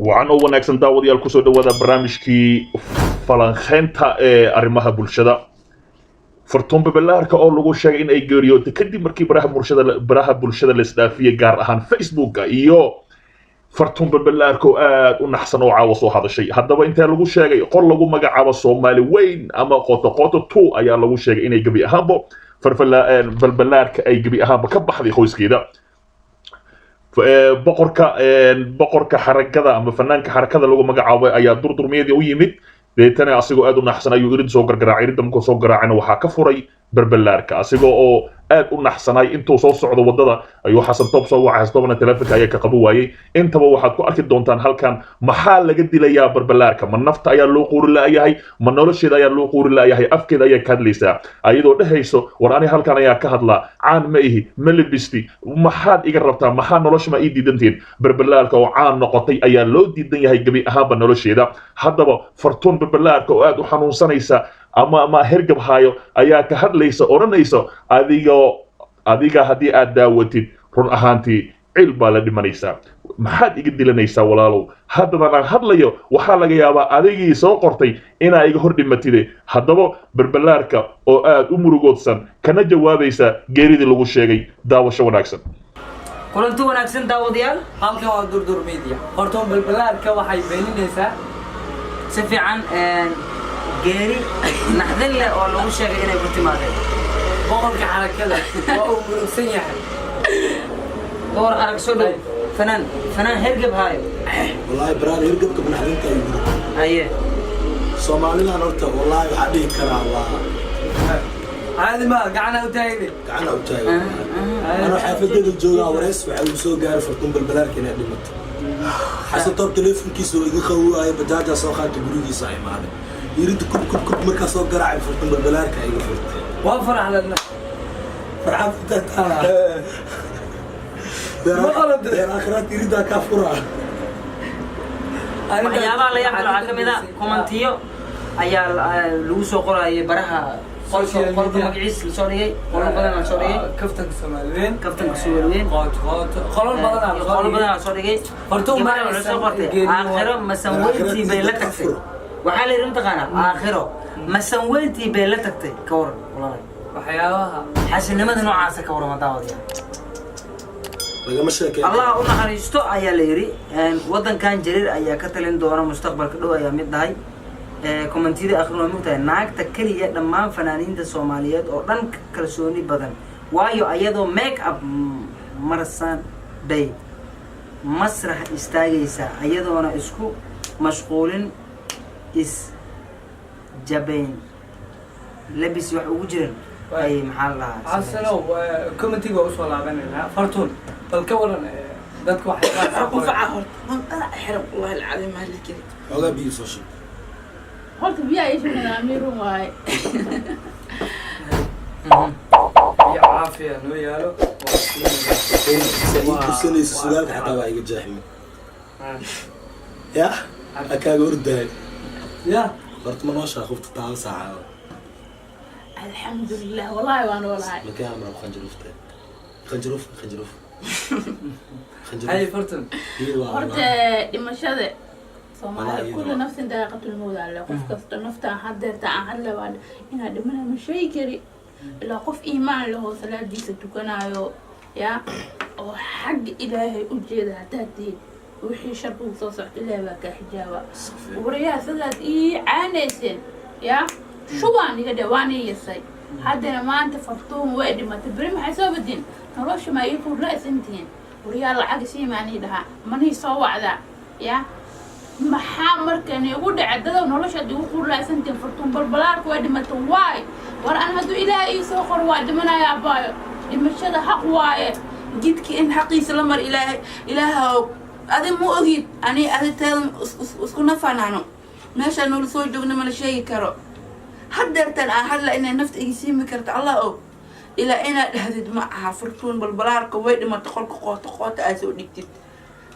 وعن أول نكسن داود يالكسو دودا برامجكي فلانخينتا arrimaha bulshada fartoon bebelaarka oo lagu sheegay in ay geeriyootay kadib markii baraha bulshada la isdaafiyay gaar ahaan Facebook iyo fartoon bebelaarka oo aad u naxsan oo caawa soo hadashay haddaba inta lagu sheegay qol lagu magacaabo Soomaali weyn ama qoto 2 ayaa lagu sheegay inay gabi ahaanba bebelaarka ay gabi ahaanba ka baxday qoyskeeda boqorka xarakada ama fanaanka xarakada lagu magacaabo ayaa durdurmeedii u yimid deetana asigoo aad u naxsan ayuu irid soo gargaraacay iridamku soo garaacayna waxa ka furay berbelaarka asigoo oo aad u naxsanay intuu soo socdo wadada ayuu xasan top soo wacay hasbabna telefoonka ayaa ka qabo waayay intaba waxaad ku arki doontaan halkan maxaa laga dilayaa berbelaarka ma nafta ayaa loo quuri laayahay ma nolosheeda ayaa loo quuri laayahay afkeeda ayaa ka hadlaysaa ayadoo dhahayso war ani halkan ayaa ka hadlaa caan ma ihi ma libisti maxaad iga rabtaa maxaa nolosha ma ii diidantiin berbelaarka oo caan noqotay ayaa loo diidan yahay gabi ahaanba nolosheeda haddaba fartoon berbelaarka oo aad u xanuunsanaysa ama hergab haayo ayaa ka hadlaysa oranaysa adiga haddii aad daawatid run ahaantii cil baa la dhimanaysaa maxaad iga dilanaysaa walaalow haddadan aan hadlayo waxaa laga yaabaa adigii soo qortay inaa iga hor dhimatide haddaba berbelaarka oo aad u murugoodsan kana jawaabaysa geeridii lagu sheegay daawasho wanaagsan kulanti wanaagsan daawadayaal halkan waa durdur media hortoon berbelaarka waxay beeninaysaa si fiican geeri naxdin leh oo lagu sheegay inay ku timaadeen boqorka xarakada waa uu murugsan yahay door arag soo dhow fanaan hergab haayo والله براد يرقب من حدنتا يقول aye Soomaalina horta wallahi waxa dhihi kara waa عادي ما قعنا وتايني gacana u taagay ana xaafadada jooga wareys waxa uu soo gaaray fartun balbalaarka inay dhimato xasan tor telefonkiisa oo iga qawaay bajaaja soo qaatay gurigiisa ay maaday yiridu kub marka soo garaacay fartun balbalaarka ay furtay وافرح لنا farxad ta يا آخرات يريد كافورا waxyaabaha la yaab waxaa ka mid ah commentiyo ayaa lagu soo qorayay baraha qolka magaciisa la soo dhigay qolo badan la soo dhigay kaftanka Soomaaliyeed kaftanka Soomaaliyeed qolol badan la soo dhigay horta ma soo qortay aakhiro masanweyntii bay la tagtay waxaa la yiri taqaana aakhiro masanweyntii bay la tagtay ka war wallahi waxyaabaha xasinimada noocaas ka war ma daawadiya laga ma sheekay Allah u naxariisto ayaa la yiri wadankan jarir ayaa ka talin doona mustaqbalka dhow ayaa mid dahay commentida akhrino mugtahay naagta kaliya dhammaan fanaaniinta Soomaaliyeed oo dhan kalsooni badan waayo ayadoo make up marsan day masrax istaagaysa ayadoona isku mashquulin is jabayn labis wax ugu jiran ay maxaa la asalo commentiga oo soo laabanayna fartun bal ka waran dadku waxay فعهد من أنا أحرم والله العظيم هالك oga biiso shii قلت بيا إيش من أمير واي يا عافيه نو يالو سنة سؤالك حتى بقى يجي جاحمي يا أكاد وردان يا برت ما ناشر خفت تعال ساعة الحمد لله والله وأنا والله مكان عمره خنجروف هاي فرتن قلت لما شذا صومالي كل نفس ذائقة الموت على قف كفت نفتح حدر تعهد لبعد إن هذا منها مش شيء كري لا قف إيمان له ثلاث دي ستكنا يا وحق إلهي أجيد هتاتي وحي شرط وصوصح إلهي بك حجابة وريا ثلاث عانيسين يا شو باني كده واني يسي هذا ما أنت فرطوم وادي ما تبرم حساب الدين نروش ما يكون لا سنتين وريا العقل سي ماني لها ماني صوع ذا يا maxaa markan igu dhacay dad nolosha ugu qurlaysan tiin furtun balbalaarku waa dhimato waay war aan hadu ilaahay soo qor waa dhimanaya baayo dhimashada xaq waaye jidkii in xaqiisa la mar ilaahay adi mu ogid ani taan isku nafanaano meesha nolol soo joogna ma la sheegi karo hadeertan aan hadla inay nafta iga siimi karto Allah og ila ina dhahdid ma aha furtun balbalaarku way dhimato qolka qoota aad soo dhigtid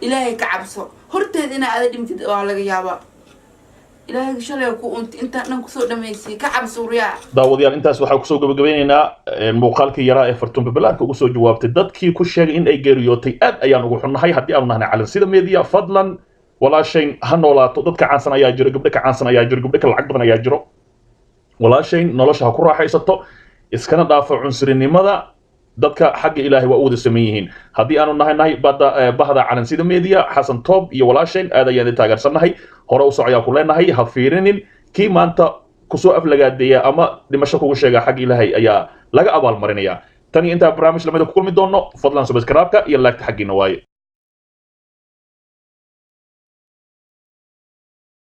إلهي كعبسه هرتد إنا هذا دمتد على جيابا إلهي شلي يكون أنت نقصو دميسي كعبسه رياح daawadayaal intaas waxaa kusoo gabagabaynaynaa muuqaalkii yaraa ee fartuun bebelaarka ugu soo jawaabtay dadkii ku sheegay in ay geeriyootay aad ayaan ugu xunnahay haddii aanu nahnay calansida media fadlan walaashayn ha noolaato dadka caansan ayaa jiro gabdho ka caansan ayaa jiro gabdho ka lacag badan ayaa jiro walaashayn nolosha ha ku raaxaysato iskana dhaafo cunsurinimada dadka xagga ilaahay waa u wada sameyn yihiin haddii aanu nahay bahda calansida media xasan toob iyo walaashayn aad ayaan taageersannahay hore u socoyaa ku leenahay ha fiirinin kii maanta kusoo aflagaadeeya ama dhimasho kugu sheega xagga ilaahay ayaa laga abaalmarinaya tan iyo intaa barnaamij lamida ku kulmi doono fadlan subscribe-ka iyo like-ta xaggiina waaye